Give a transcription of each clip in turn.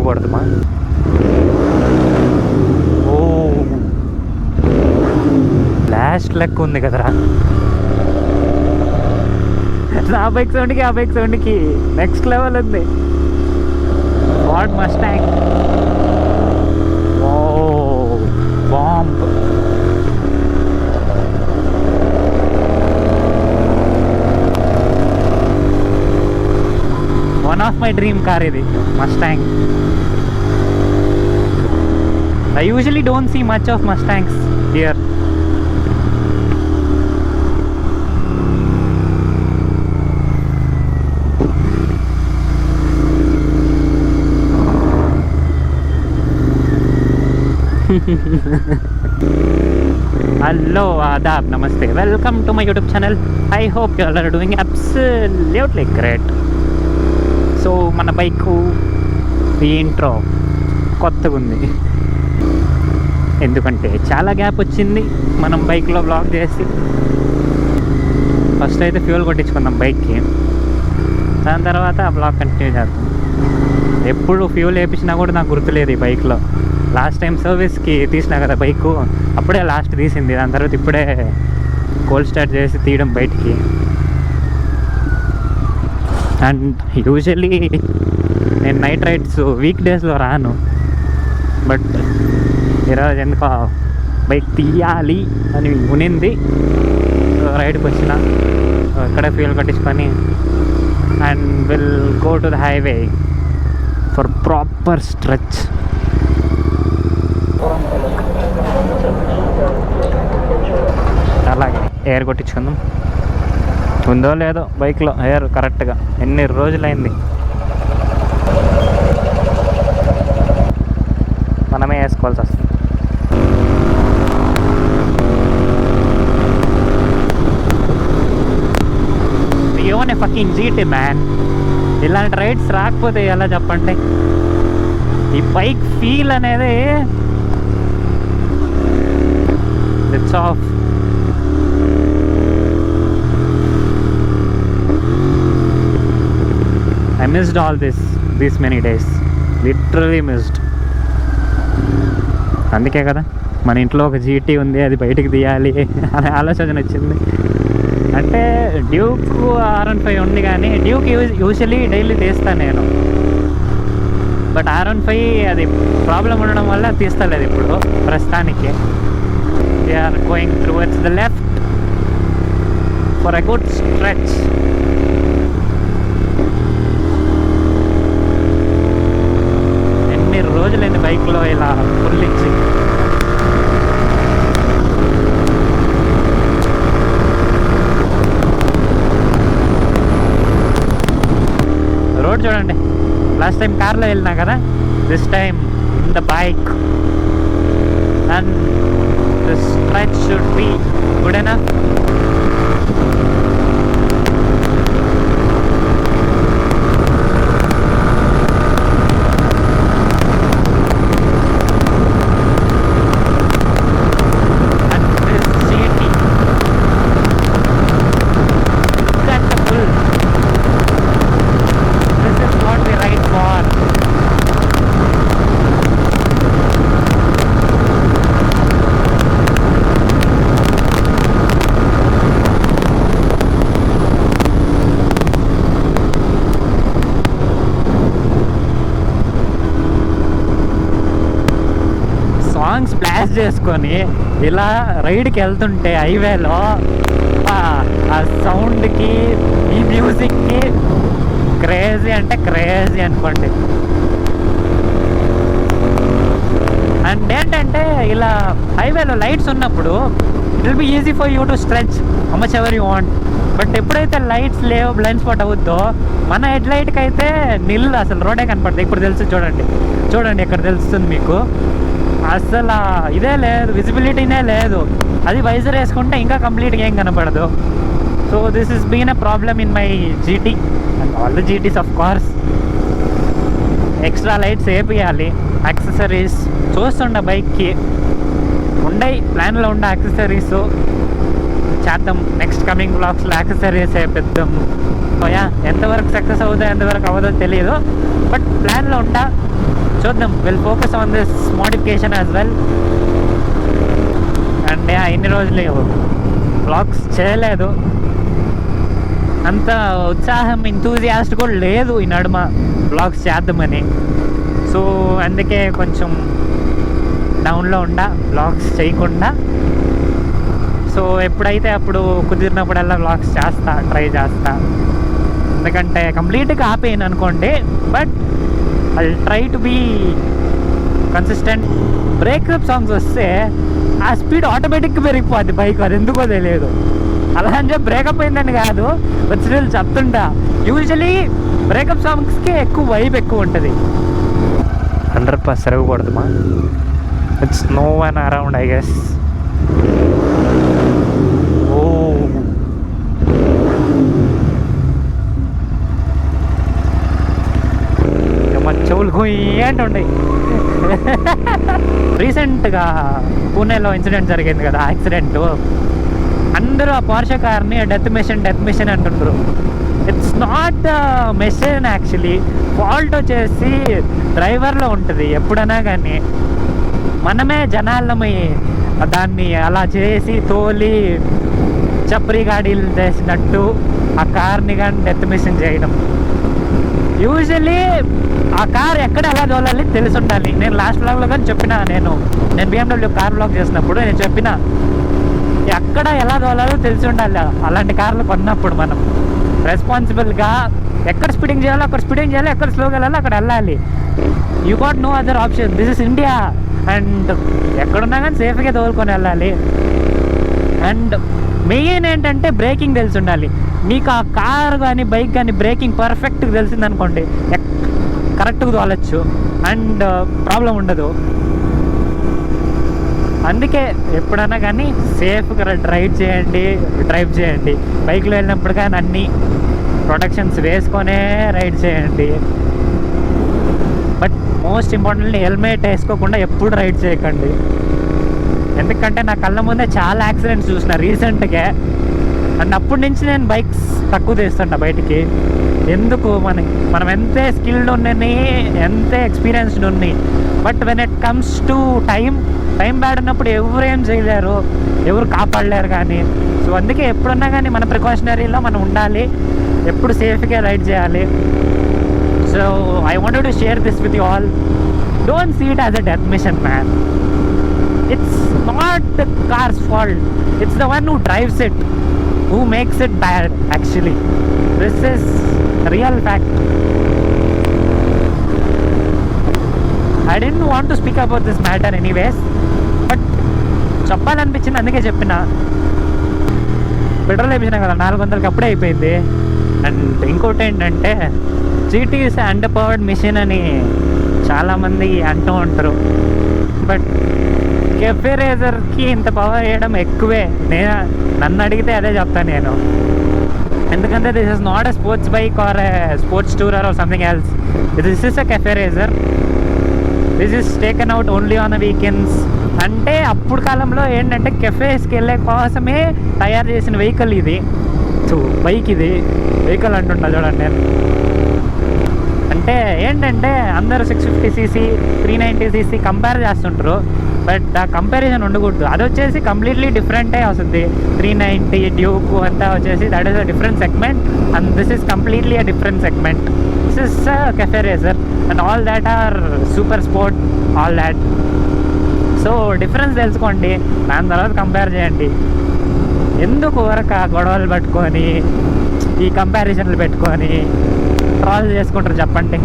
కొడతామా? ఓ last లెక్క ఉంది కదరా. నా బైక్ సౌండ్కి ఆ బైక్ సౌండ్కి నెక్స్ట్ లెవెల్ ఉంది. Ford Mustang. Oh bomb. One of my dream car ఇది, Mustang. I usually don't see much of Mustangs here. Hello, Adab, Namaste. Welcome to my YouTube channel. I hope you all are doing absolutely great. So, మన bike ఈ intro కొత్తగా ఉంది, ఎందుకంటే చాలా gap వచ్చింది మనం బైక్లో బ్లాగ్ చేసి. ఫస్ట్ అయితే ఫ్యూల్ కొట్టించుకుందాం బైక్కి, దాని తర్వాత ఆ బ్లాగ్ కంటిన్యూ చేద్దాం. ఎప్పుడు ఫ్యూల్ వేయించినా కూడా నాకు గుర్తులేదు ఈ బైక్లో. లాస్ట్ టైం సర్వీస్కి తీసినా కదా బైకు, అప్పుడే లాస్ట్ తీసింది. దాని తర్వాత ఇప్పుడే కోల్డ్ స్టార్ట్ చేసి తీయడం బయటికి. అండ్ యూజువల్లీ నేను నైట్ రైడ్స్ వీక్ డేస్లో రాను, బట్ ఈరోజు ఎందుకో బైక్ తీయాలి అని ఉనింది. రైడ్కి వచ్చిన ఇక్కడ ఫ్యూల్ కట్టించుకొని and will go to the highway for proper stretch. అలాగే ఎయిర్ కొట్టించుకుందాం. ఉందో లేదో బైక్లో ఎయిర్ కరెక్ట్గా. ఎన్ని రోజులైంది మనమే వేసుకోవాల్సి వస్తుంది. యోనే ఫకింగ్ జీటీ మ్యాన్. ఇలాంటి రైడ్స్ రాకపోతే ఎలా చెప్పండి? ఈ బైక్ ఫీల్ అనేది it's of. I missed all these many days. Literally missed. అందుకే కదా మన ఇంట్లో ఒక జీటీ ఉంది, అది బయటికి తీయాలి అనే ఆలోచన వచ్చింది. అంటే డ్యూక్ R15 ఉంది, కానీ డ్యూక్ యూజువల్లీ డైలీ తీస్తాను నేను. బట్ R15 అది ప్రాబ్లం ఉండడం వల్ల తీస్తలేదు ఇప్పుడు ప్రస్తుతానికి. They are going towards the left for a good stretch. ఎన్ని రోజులైంది బైక్లో ఇలా పుల్లించి. రోడ్ చూడండి, లాస్ట్ టైం కార్లో వెళ్ళినా కదా, this time in the bike. And the stretch should be good enough. Songs ప్లాస్ చేసుకొని ఇలా రైడ్కి వెళ్తుంటే హైవేలో ఆ సౌండ్కి ఈ మ్యూజిక్కి క్రేజీ అంటే క్రేజీ అనుకోండి. అండ్ ఏంటంటే ఇలా హైవేలో లైట్స్ ఉన్నప్పుడు it will be easy for you to stretch how much ever you want. But ఎప్పుడైతే లైట్స్ లేవు, బ్లైండ్ స్పాట్ అవుద్దో, మన హెడ్ లైట్కి అయితే నిల్లు, అసలు రోడే కనపడుతుంది. ఇప్పుడు తెలుసు, చూడండి ఇక్కడ తెలుస్తుంది మీకు. అసలు ఇదే లేదు, విజిబిలిటీనే లేదు. అది వైజర్ వేసుకుంటే ఇంకా కంప్లీట్గా ఏం కనపడదు. So this is been a problem in my GT and all the GTs of course. Extra lights వేపియాలి, యాక్సెసరీస్ చూస్తుండ బైక్కి ఉండయి, ప్లాన్లో ఉండే యాక్సెసరీస్ చేద్దాం. నెక్స్ట్ కమింగ్ బ్లాగ్స్లో యాక్సెసరీస్ వేపిద్దాం. ఎంతవరకు సక్సెస్ అవుతుందో ఎంతవరకు అవ్వదో తెలియదు, బట్ ప్లాన్లో ఉండా చూద్దాం, will focus on this modification as well. And ఇన్ని రోజులు వ్లాగ్స్ చేయలేదు, అంత ఉత్సాహం ఎంతూజియాస్ట్ కూడా లేదు ఈ నడుమ వ్లాగ్స్ చేద్దామని. సో అందుకే కొంచెం డౌన్లో ఉండా వ్లాగ్స్ చేయకుండా. సో ఎప్పుడైతే అప్పుడు కుదిరినప్పుడల్లా వ్లాగ్స్ చేస్తా, ట్రై చేస్తా. ఎందుకంటే కంప్లీట్గా ఆపేయను అనుకోండి, but I try to be consistent. Breakup songs వస్తే ఆ స్పీడ్ ఆటోమేటిక్గా పెరిగిపోద్ది బైక్, అది ఎందుకో తెలియదు. అలా అని చెప్పి బ్రేకప్ అయిందని కాదు, బట్ స్టిల్ చెప్తుంటా. యూజువలీ బ్రేకప్ సాంగ్స్కి ఎక్కువ వైబ్ ఎక్కువ ఉంటుంది. 100% తిరగకూడదుమా, it's no one around I guess. ఓ మన చెవులు ఏంటుండయి. రీసెంట్గా పూణేలో ఇన్సిడెంట్ జరిగింది కదా, యాక్సిడెంట్. అందరూ ఆ పోర్షే కార్ని డెత్ మిషన్ అంటుండ్రు. It's not the machine actually, fault వచ్చేసి డ్రైవర్లో ఉంటుంది ఎప్పుడైనా కానీ. మనమే జనాలమై దాన్ని అలా చేసి తోలి చప్రీ గాడీలు చేసినట్టు ఆ కార్ని కానీ డెత్ మిషన్ చేయడం. యూజువలీ ఆ కార్ ఎక్కడ ఎలా తోలాలి తెలిసి ఉండాలి. నేను లాస్ట్ వ్లాగ్లో కానీ చెప్పిన, నేను BMW కార్ వ్లాగ్ చేసినప్పుడు నేను చెప్పిన, ఎక్కడ ఎలా తోలాలో తెలిసి ఉండాలి. అలాంటి కార్లు కొన్నప్పుడు మనం రెస్పాన్సిబుల్గా ఎక్కడ స్పీడింగ్ చేయాలో అక్కడ స్పీడింగ్ చేయాలి, ఎక్కడ స్లోగా వెళ్ళాలో అక్కడ వెళ్ళాలి. You got no other option, this is India. And ఎక్కడున్నా కానీ సేఫ్గా తోలుకొని వెళ్ళాలి. అండ్ మెయిన్ ఏంటంటే బ్రేకింగ్ తెలిసి ఉండాలి. మీకు ఆ కార్ కానీ బైక్ కానీ బ్రేకింగ్ పర్ఫెక్ట్గా తెలిసిందనుకోండి, కరెక్ట్గా తోలచ్చు అండ్ ప్రాబ్లం ఉండదు. అందుకే ఎప్పుడైనా కానీ సేఫ్గా డ్రైవ్ చేయండి. బైక్లో వెళ్ళినప్పుడు కానీ అన్నీ ప్రొటెక్షన్స్ వేసుకొనే రైడ్ చేయండి. బట్ మోస్ట్ ఇంపార్టెంట్లీ హెల్మెట్ వేసుకోకుండా ఎప్పుడు రైడ్ చేయకండి. ఎందుకంటే నా కళ్ళ ముందే చాలా యాక్సిడెంట్స్ చూసిన రీసెంట్గా. అండ్ అప్పటి నుంచి నేను బైక్స్ తక్కువ తీస్తుంటా బయటికి. ఎందుకు మనం ఎంతే స్కిల్డ్ ఉన్నని, ఎంతే ఎక్స్పీరియన్స్డ్ ఉన్నాయి, but when it comes to time bad ఉన్నప్పుడు ఎవరు ఏం చేయలేరు, ఎవరు కాపాడలేరు కానీ. సో అందుకే ఎప్పుడున్నా కానీ మన ప్రికాషనరీలో మనం ఉండాలి, ఎప్పుడు సేఫ్గా రైడ్ చేయాలి. So I wanted to share this with you all. Don't see it as a death mission man. It's not the car's fault. It's the one who drives it, who makes it bad actually. This is a real fact. I didn't want to speak about this matter anyways, but చెప్పాలనిపించింది, అందుకే చెప్పిన. Petrol వేయించిన కదా 400కి అప్పుడే అయిపోయింది. And ఇంకోటి ఏంటంటే GT is under powered mission అని చాలామంది అంటూ ఉంటారు. బట్ కెఫే రేజర్కి ఇంత పవర్ వేయడం ఎక్కువే. నన్ను అడిగితే అదే చెప్తాను నేను. ఎందుకంటే this is not a sports bike or a sports tourer or something else. This is a cafe racer. This is taken out only on the weekends. అంటే అప్పుడు కాలంలో ఏంటంటే కెఫేస్కి వెళ్ళే కోసమే తయారు చేసిన వెహికల్ ఇది. బైక్ ఇది వెహికల్ అంటుంటా చూడండి నేను. అంటే ఏంటంటే అందరూ 650cc 390cc కంపేర్ చేస్తుంటారు, బట్ ఆ కంపారిజన్ ఉండకూడదు. అది వచ్చేసి కంప్లీట్లీ డిఫరెంటే వస్తుంది. 390 డ్యూక్ అంతా వచ్చేసి that is a different segment and this is completely a different segment. This is cafe racer and all that are super sport, all that. So difference తెలుసుకోండి, దాని తర్వాత కంపేర్ చేయండి. ఎందుకు వరకు ఆ గొడవలు పెట్టుకొని ఈ కంపారిజన్లు పెట్టుకొని ట్రాల్ చేసుకుంటారు చెప్పండి.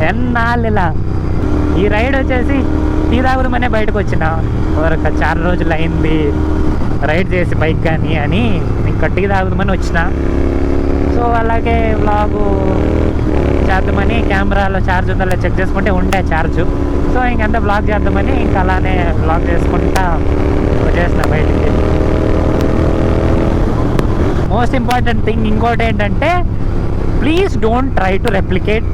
ఎన్నాళ్ళు ఇలా. ఈ రైడ్ వచ్చేసి టీ తాగుదామనే బయటకు వచ్చిన, ఒక 4 రోజులు అయింది రైడ్ చేసి బైక్ కానీ అని ఇంకా టీ తాగుదామని వచ్చిన. సో అలాగే వ్లాగు చేద్దామని కెమెరాలో ఛార్జ్ ఉందో చెక్ చేసుకుంటే ఉండే ఛార్జు. సో ఇంకంతా వ్లాగ్ చేద్దామని ఇంకా అలానే వ్లాగ్ చేసుకుంటా వచ్చేసిన బయటికి. మోస్ట్ ఇంపార్టెంట్ థింగ్ ఇంకోటి ఏంటంటే, please don't try to replicate.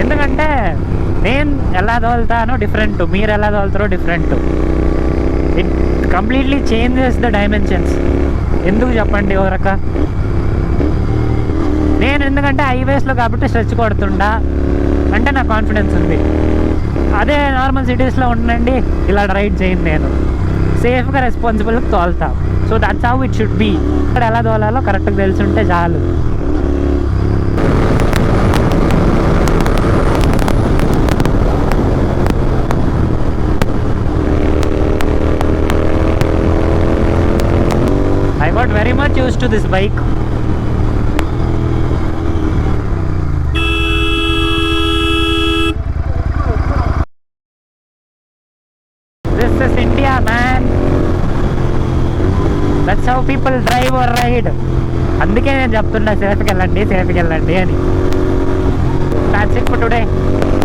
ఎందుకంటే నేను ఎలా తోలుతానో డిఫరెంట్, మీరు ఎలా తోలుతారో different. It completely changes the dimensions. ఎందుకు చెప్పండి ఓరక. నేను ఎందుకంటే హైవేస్లో కాబట్టి స్ట్రెచ్ కొడుతుండా, అంటే నాకు కాన్ఫిడెన్స్ ఉంది. అదే నార్మల్ సిటీస్లో ఉండండి, ఇలా రైడ్ చేయను నేను, సేఫ్గా రెస్పాన్సిబుల్గా తోలుతా. So that's how it should be. ఇక్కడ ఎలా తోలాలో కరెక్ట్గా తెలిసి ఉంటే చాలు. I got very much used to this bike. This is India, man. That's how people drive or ride. అందుకే నేను చెప్తున్నా సేఫ్కి వెళ్ళండి అని. That's it for today.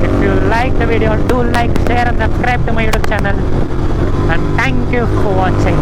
If you like the video, do like, share and subscribe to my YouTube channel. And thank you for watching.